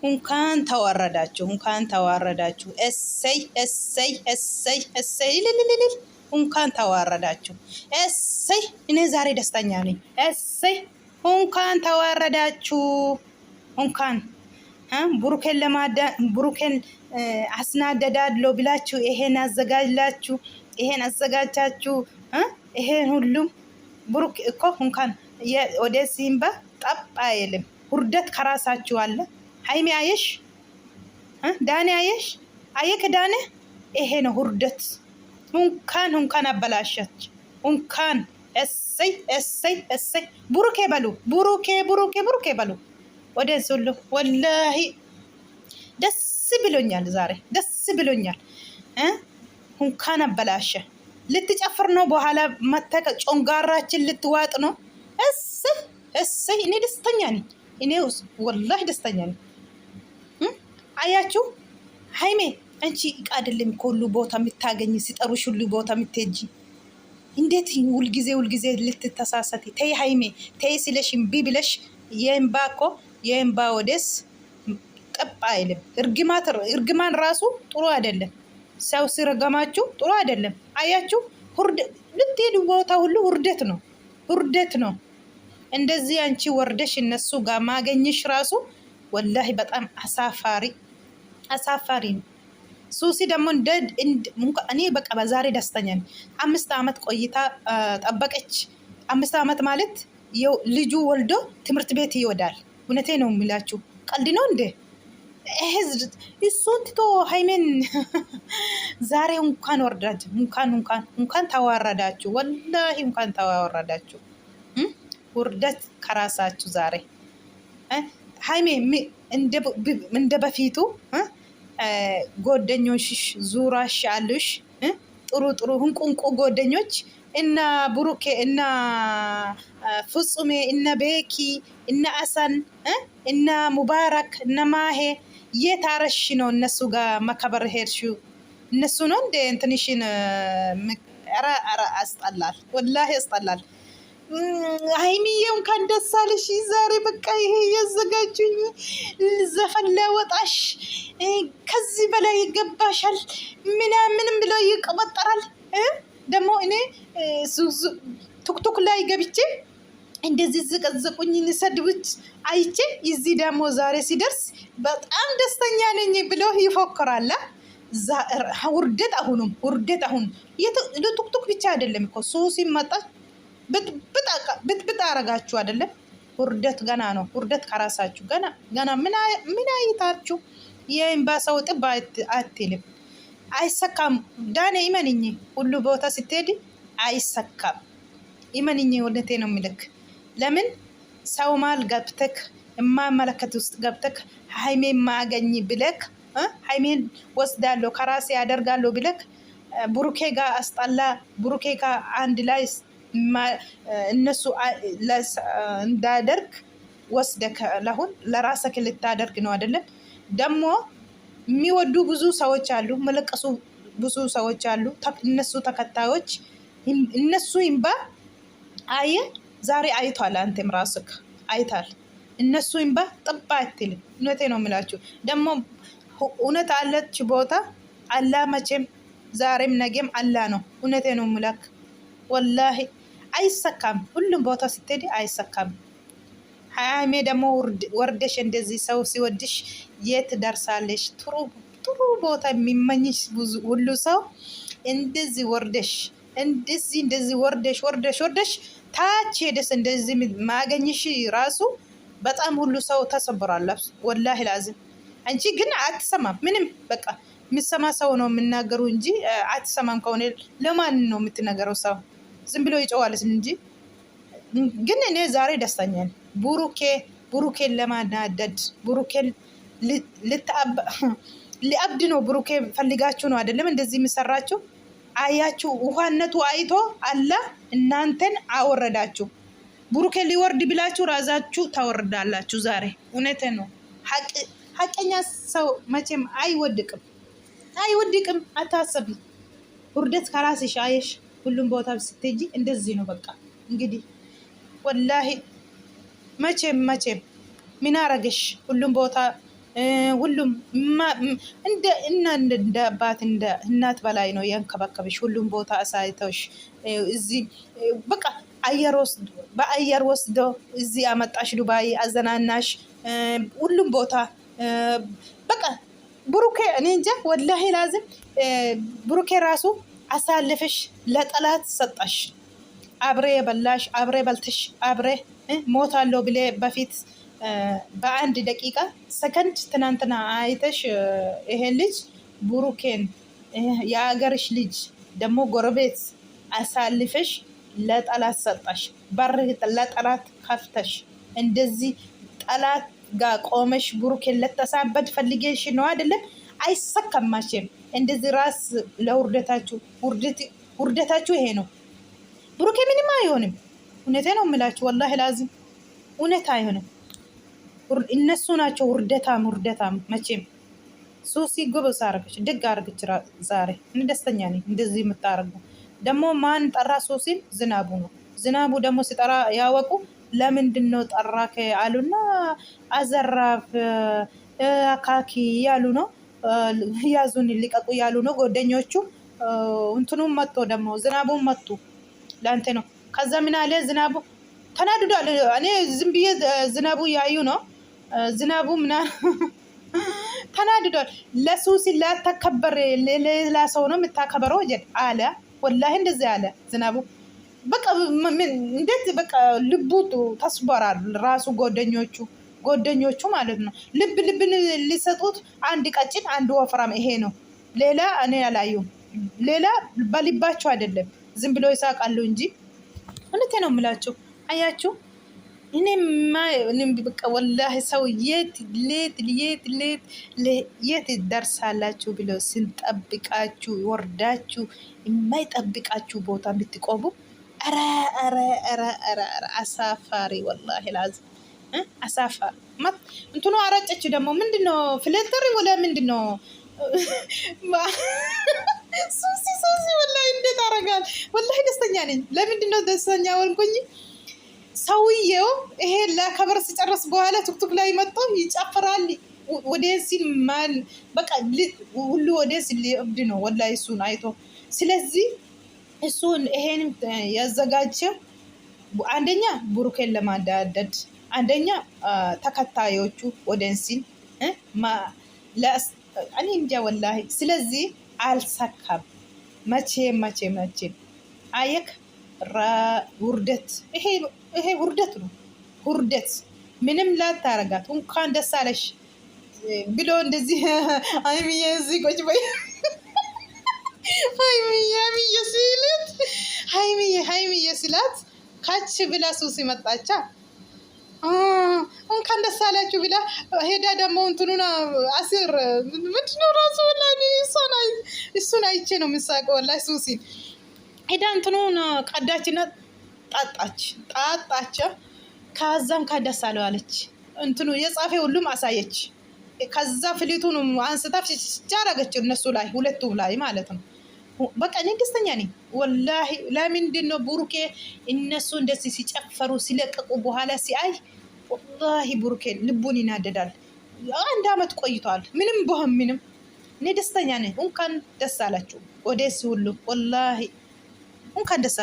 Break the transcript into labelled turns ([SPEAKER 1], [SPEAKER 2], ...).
[SPEAKER 1] እንኳን ተዋረዳችሁ፣ እንኳን ተዋረዳችሁ። እሰይ እሰይ እሰይ እሰይ ልልልል እንኳን ተዋረዳችሁ። እሰይ እኔ ዛሬ ደስተኛ ነኝ። እሰይ እንኳን ተዋረዳችሁ። እንኳን ብሩኬን አስናደዳለሁ ብላችሁ ይሄን አዘጋጅላችሁ ይሄን አዘጋጃችሁ ይሄን ሁሉም ብሩክ እኮ እንኳን ወደ ሲምባ ጠብ አይልም። ውርደት ከራሳችሁ አለ። ሃይሚ አየሽ፣ ዳኔ አየሽ፣ አየክ ዳኔ፣ ይሄ ነው ውርደት። እንኳን አበላሸች። እንኳን እሰይ እሰይ እሰይ። ብሩኬ በሉ፣ ብሩኬ ብሩኬ ብሩኬ በሉ። ወደ ሁሉ ወላሂ ደስ ብሎኛል፣ ዛሬ ደስ ብሎኛል። እንኳን አበላሸ። ልትጨፍር ነው በኋላ መተከ ጮንጋራችን ልትዋጥ ነው። እሰይ እሰይ። እኔ ደስተኛ ነኝ። እኔ ወላሂ ደስተኛ ነኝ። አያችሁ ሃይሜ አንቺ እቃ አይደለም ሁሉ ቦታ የምታገኝ፣ ሲጠሩሽ ሁሉ ቦታ የምትሄጂ እንዴት ሁልጊዜ ልትተሳሰቲ? ተይ ሃይሜ ተይ ሲለሽ እምቢ ብለሽ የእምባ እኮ የእምባ ወደስ ጠብ አይልም። እርግማን ራሱ ጥሩ አይደለም። ሰው ሲረገማችሁ ጥሩ አይደለም። አያችሁ ልትሄዱ ቦታ ሁሉ ውርደት ነው፣ ውርደት ነው። እንደዚህ አንቺ ወርደሽ እነሱ ጋር ማገኘሽ ራሱ ወላሂ በጣም አሳፋሪ ነው። ሱሲ ደግሞ እኔ በቃ በዛሬ ደስተኛ ነኝ። 5 ዓመት ቆይታ ጠበቀች። 5 ዓመት ማለት ልጁ ወልዶ ትምህርት ቤት ይወዳል። እውነቴ ነው የሚላችሁ፣ ቀልድ ነው እንዴ? እሱን ትቶ ሃይሜን ዛሬ እንኳን ወርዳችሁ፣ እንኳን ተዋረዳችሁ። ወላሂ እንኳን ተዋረዳችሁ። ውርደት ከራሳችሁ ዛሬ። ሃይሜ እንደ በፊቱ ጓደኞችሽ ዙራሽ አሉሽ፣ ጥሩ እንቁንቁ ጓደኞች እና ብሩኬ እና ፍጹሜ እና ቤኪ እና አሰን እና ሙባረክ እና ማሄ የታረሽ ነው። እነሱ ጋር መከበር ሄድሽው እነሱ ነው እንደ እንትንሽን። ኧረ አስጠላል፣ ወላሂ አስጠላል። ሃይሚዬ እንኳን ደስ አለሽ ዛሬ። በቃ ይሄ ያዘጋጁኝ ዘፈን ላወጣሽ ከዚህ በላይ ይገባሻል ምናምንም ብለው ይቀበጠራል። ደግሞ እኔ ቱክቱክ ላይ ገብቼ እንደዚህ ዝቀዝቁኝ ሰድቡች አይቼ እዚህ ደግሞ ዛሬ ሲደርስ በጣም ደስተኛ ነኝ ብሎ ይፎክራል። ውርደት አሁንም ውርደት። አሁን ለቱክቱክ ብቻ አይደለም እኮ ሱሲ መጣች ብጥብጥ አረጋችሁ አይደለም? ውርደት ገና ነው። ውርደት ከራሳችሁ ገና ምን አይታችሁ? የኤምባሳው ጥብ አትልም፣ አይሰካም። ዳኔ ይመንኝ፣ ሁሉ ቦታ ስትሄድ አይሰካም። ይመንኝ፣ እውነቴ ነው የሚልክ። ለምን ሰው ማል ገብተክ የማመለከት ውስጥ ገብተክ ሃይሜን ማገኝ ብለክ ሃይሜን ወስዳለሁ ከራሴ ያደርጋለሁ ብለክ ብሩኬ ጋር አስጠላ። ብሩኬ ጋር አንድ ላይ እነሱ እንዳደርግ ወስደክ ለሁን ለራስክ ልታደርግ ነው አይደለም? ደግሞ የሚወዱ ብዙ ሰዎች አሉ፣ መለቀሱ ብዙ ሰዎች አሉ፣ እነሱ ተከታዮች። እነሱ ይምባ አየ ዛሬ አይቷል። አንተም ራስክ አይታል። እነሱ ይምባ ጥባ አትልም። እውነቴ ነው የምላችሁ። ደግሞ እውነት አለች ቦታ አላ መቼም ዛሬም ነገም አላ ነው። እውነቴ ነው የምላክ ወላሂ አይሰካም። ሁሉም ቦታ ስትሄድ አይሰካም። ሃይሜ ደግሞ ወርደሽ እንደዚህ ሰው ሲወድሽ የት ደርሳለሽ? ጥሩ ቦታ የሚመኝሽ ሁሉ ሰው እንደዚህ ወርደሽ እንደዚህ ወርደሽ ታች ሄደስ እንደዚህ ማገኝሽ ራሱ በጣም ሁሉ ሰው ተሰብሯል። ወላሂ ላዝም። አንቺ ግን አትሰማም ምንም። በቃ የሚሰማ ሰው ነው የምናገሩ እንጂ አትሰማም። ከሆነ ለማን ነው የምትነገረው? ሰው ዝም ብሎ ይጨዋል እንጂ። ግን እኔ ዛሬ ደስተኛ ነኝ። ብሩኬን ለማናደድ ብሩኬን ሊአብድ ነው። ብሩኬ ፈልጋችሁ ነው አይደለም እንደዚህ የሚሰራችሁ? አያችሁ፣ ውሃነቱ አይቶ አላ እናንተን አወረዳችሁ። ብሩኬ ሊወርድ ብላችሁ ራዛችሁ ታወርዳላችሁ ዛሬ። እውነቴ ነው። ሀቀኛ ሰው መቼም አይወድቅም። አታሰቢ። ውርደት ከራስሽ አየሽ። ሁሉም ቦታ ስትሄጂ እንደዚህ ነው። በቃ እንግዲህ ወላሂ መቼም ምን አረገሽ? ሁሉም ቦታ ሁሉም እንደ አባት እንደ እናት በላይ ነው ያንከባከበሽ። ሁሉም ቦታ አሳይተሽ እዚህ በቃ በአየር ወስዶ እዚህ አመጣሽ፣ ዱባይ አዘናናሽ፣ ሁሉም ቦታ በቃ ብሩኬ እኔ እንጃ ወላሂ ላዝም ብሩኬ ራሱ አሳልፈሽ ለጠላት ሰጣሽ። አብሬ የበላሽ አብሬ በልተሽ አብሬ ሞታለሁ ብሌ በፊት በአንድ ደቂቃ ሰከንድ ትናንትና አይተሽ ይሄን ልጅ ብሩኬን የአገርሽ ልጅ ደግሞ ጎረቤት አሳልፈሽ ለጠላት ሰጣሽ። በር ለጠላት ከፍተሽ እንደዚህ ጠላት ጋር ቆመሽ ብሩኬን ለተሳበድ ፈልጌሽ ነው አይደለም? አይሰከማሽም። እንደዚህ ራስ ለውርደታችሁ ውርደታችሁ ይሄ ነው። ብሩኬ ምንም አይሆንም። እውነቴ ነው የምላችሁ ወላሂ ላዚም እውነት አይሆንም። እነሱ ናቸው ውርደታም መቼም። ሶሲ ጎበዝ አረገች፣ ደግ አረገች። ዛሬ እኔ ደስተኛ ነኝ እንደዚህ የምታረገው። ደግሞ ማን ጠራ ሶሲን? ዝናቡ ነው። ዝናቡ ደግሞ ሲጠራ ያወቁ ለምንድን ነው ጠራከ አሉና አዘራፍ አካኪ ያሉ ነው፣ ያዙን ሊቀቁ ያሉ ነው ጓደኞቹ። እንትኑም መጥቶ ደግሞ ዝናቡን መጡ ለአንተ ነው። ከዛ ምን አለ ዝናቡ ተናድዷል። እኔ ዝም ብዬ ዝናቡ ያዩ ነው። ዝናቡ ምና ተናድዷል። ለሱሲ ላተከበር ሌላ ሰው ነው የምታከበረው አለ። ወላሂ እንደዚህ አለ ዝናቡ። በቃ እንዴት በቃ ልቡ ተስበራል። ራሱ ጓደኞቹ ማለት ነው ልብን ሊሰጡት፣ አንድ ቀጭን አንድ ወፍራም ይሄ ነው። ሌላ እኔ አላየሁም። ሌላ በልባቸው አይደለም ዝም ብሎ ይሳቃሉ እንጂ እውነቴ ነው የምላቸው። አያችሁ እኔም በቃ ወላሂ ሰው የት ደርሳላችሁ ብሎ ስንጠብቃችሁ ወርዳችሁ የማይጠብቃችሁ ቦታ ብትቆሙ ኧረ አሳፋሪ ወላሂ ላዝም አሳፋሪ። እንትኑ አረጨች ደግሞ ምንድነው ፍሌተር ወላ ምንድነው? ሱሲ ወላሂ እንዴት አረጋል? ወላሂ ደስተኛ ነኝ። ለምንድነው ደስተኛ ወልኩኝ? ሰውዬው ይሄ ለከበር ሲጨርስ በኋላ ቱክቱክ ላይ መጥቶ ይጨፍራል። ወደዚህ ማን በቃ ሁሉ ወደዚህ ሊእብድ ነው ወላሂ እሱን አይቶ። ስለዚህ እሱን ይሄን ያዘጋጀ አንደኛ ብሩኬን ለማዳደድ፣ አንደኛ ተከታዮቹ ወደንሲን እኔ እንጃ ወላሂ። ስለዚህ አልሰካም መቼም አየክ ውርደት። ይሄ ውርደት ነው። ውርደት ምንም ላታረጋት እንኳን ደስ አለሽ ብሎ እንደዚህ ሀይሚዬ እዚህ ቁጭ በይ ሀይሚዬ ስላት ካች ብላ ሱሲ መጣቻ። እንኳን ደስ አላችሁ ብላ ሄዳ ደግሞ እንትኑን አስር ምንድነው ራሱ ወላሂ እሱን አይቼ ነው የምሳቀው ወላሂ። ሱሲ ሄዳ እንትኑን ቀዳችና ጣጣች። ከዛም ደስ አለው አለች። እንትኑ የጻፈ ሁሉም አሳየች። ከዛ ፍሊቱን አንስታ ጃረገች እነሱ ላይ ሁለቱም ላይ ማለት ነው። በቃ እኔ ደስተኛ ነኝ ወላሂ። ለምንድን ነው ብሩኬ እነሱ እንደዚህ ሲጨፈሩ ሲለቀቁ በኋላ ሲያይ ወላሂ ብሩኬ ልቡን ይናደዳል። አንድ አመት ቆይቷል። ምንም በሆን ምንም እኔ ደስተኛ ነኝ። እንኳን ደስ አላችሁ ወደዚህ ሁሉ ወላሂ እንኳን ደስ